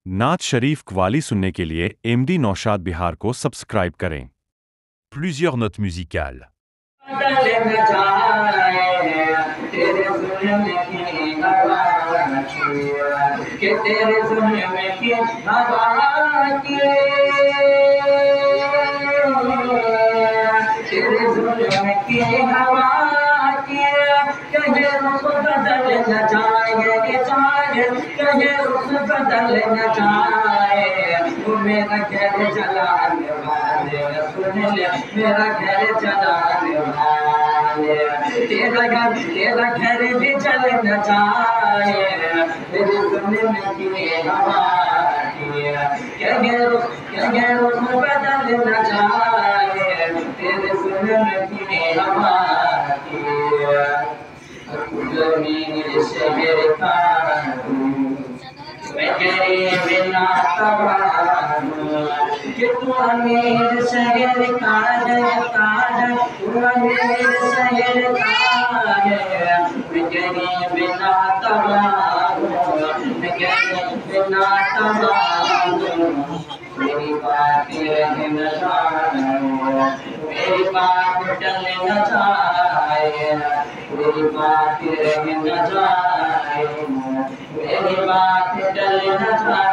नात शरीफ कव्वाली सुनने के लिए एमडी नौशाद बिहार को सब्सक्राइब करें। Plusieurs notes musicales. मेरा घर चलाने वाले सुन ले, मेरा घर चलाने वाले, तेरा घर भी चल न जाए, तेरे सुनने की हवा क्या रुख बदल न जाए, तेरे सुनने की हवा जमीन शहर का बिना कि तू अमीर शहर का तू अमीर शहर का बिना बिना मेरी बात मेरी बात टल न जाए, मेरी बात रह न जाए, मेरी बात टल न जाए।